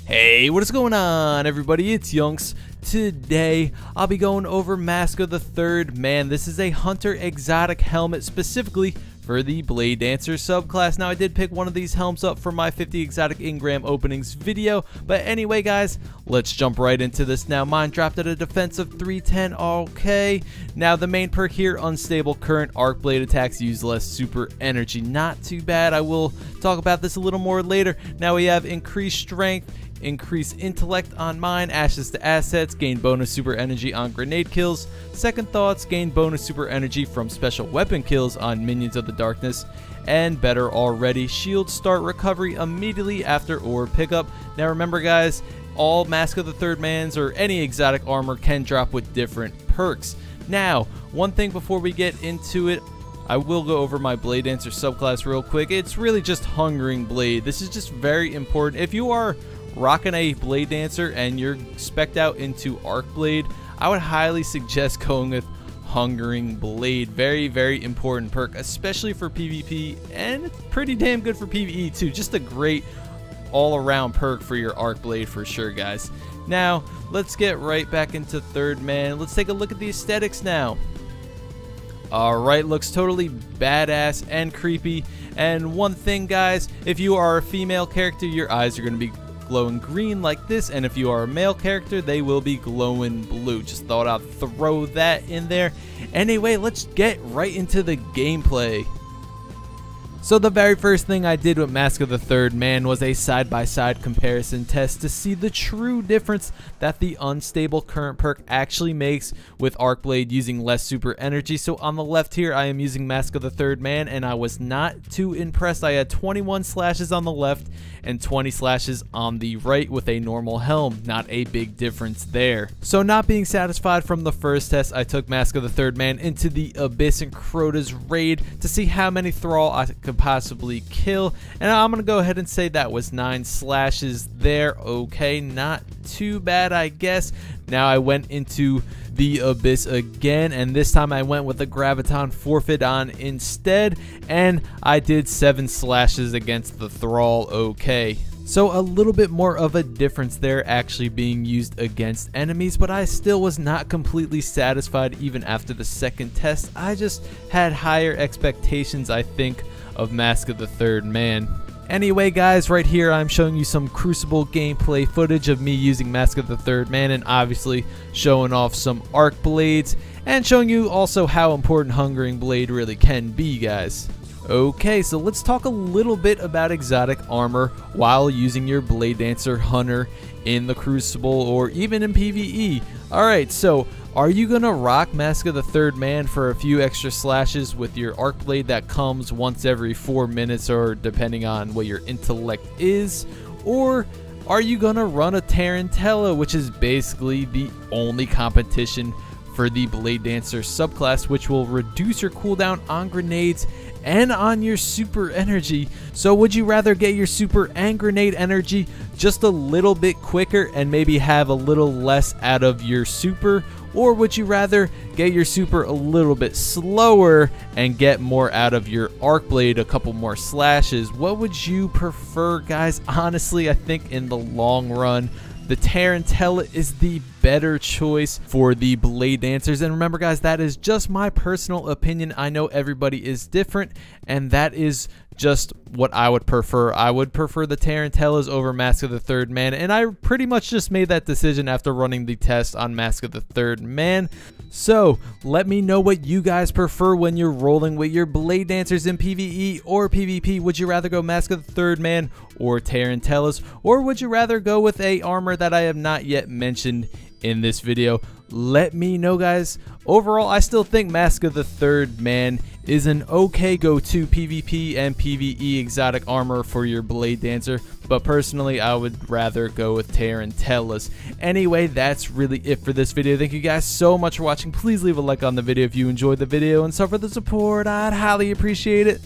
Hey, what is going on, everybody? It's YunKs. Today, I'll be going over Mask of the Third Man. This is a Hunter Exotic helmet specifically for the Bladedancers subclass. Now, I did pick one of these helms up for my 50 exotic engram openings video, but anyway, guys, let's jump right into this now. Mine dropped at a defense of 310. Okay. Now, the main perk here, unstable current, arc blade attacks use less super energy. Not too bad. I will talk about this a little more later. Now, we have increased strength, increase intellect on mine, ashes to assets, gain bonus super energy on grenade kills, second thoughts, gain bonus super energy from special weapon kills on minions of the darkness, and better already, shield start recovery immediately after orb pickup. Now remember, guys, all Mask of the Third Man's or any exotic armor can drop with different perks. Now, one thing before we get into it, I will go over my Bladedancer subclass real quick. It's really just Hungering Blade. This is just very important. If you are rocking a Bladedancer and you're spec'd out into Arc Blade, I would highly suggest going with Hungering Blade. Very, very important perk, especially for PvP, and it's pretty damn good for PvE too. Just a great all-around perk for your Arc Blade for sure, guys. Now, let's get right back into Third Man. Let's take a look at the aesthetics now. Alright, looks totally badass and creepy. And one thing, guys, if you are a female character, your eyes are going to be glowing green like this, and if you are a male character, they will be glowing blue. Just thought I'd throw that in there. Anyway, let's get right into the gameplay. So the very first thing I did with Mask of the Third Man was a side-by-side comparison test to see the true difference that the unstable current perk actually makes with Arc Blade using less super energy. So on the left here, I am using Mask of the Third Man, and I was not too impressed. I had 21 slashes on the left and 20 slashes on the right with a normal helm. Not a big difference there. So not being satisfied from the first test, I took Mask of the Third Man into the Abyss and Crota's raid to see how many Thrall I could possibly kill, and I'm gonna go ahead and say that was 9 slashes there. Okay, not too bad, I guess. Now I went into the Abyss again, and this time I went with a Graviton Forfeit on instead, and I did 7 slashes against the Thrall. Okay, so a little bit more of a difference there actually being used against enemies, but I still was not completely satisfied even after the second test. I just had higher expectations, I think, of Mask of the Third Man. Anyway, guys, right here I'm showing you some Crucible gameplay footage of me using Mask of the Third Man, and obviously showing off some Arc Blades and showing you also how important Hungering Blade really can be, guys. Okay, so let's talk a little bit about exotic armor while using your Bladedancer Hunter in the Crucible or even in PvE. Alright, so are you gonna rock Mask of the Third Man for a few extra slashes with your Arc Blade that comes once every 4 minutes, or depending on what your intellect is? Or are you gonna run a Tarantella, which is basically the only competition for the Bladedancer subclass, which will reduce your cooldown on grenades and on your super energy? So would you rather get your super and grenade energy just a little bit quicker and maybe have a little less out of your super? Or would you rather get your super a little bit slower and get more out of your Arc Blade, a couple more slashes? What would you prefer, guys? Honestly, I think in the long run, the Tarantella is the better choice for the Bladedancers. And remember, guys, that is just my personal opinion. I know everybody is different, and that is just what I would prefer. I would prefer the Tarantellas over Mask of the Third Man, and I pretty much just made that decision after running the test on Mask of the Third Man. So let me know what you guys prefer when you're rolling with your Bladedancers in PvE or PvP. Would you rather go Mask of the Third Man or Tarantellas, or would you rather go with a armor that I have not yet mentioned in this video? Let me know, guys. Overall, I still think Mask of the Third Man is an okay go-to PvP and PvE exotic armor for your Bladedancer, but personally I would rather go with Tarantellas. Anyway, that's really it for this video. Thank you guys so much for watching. Please leave a like on the video if you enjoyed the video, and so for the support, I'd highly appreciate it.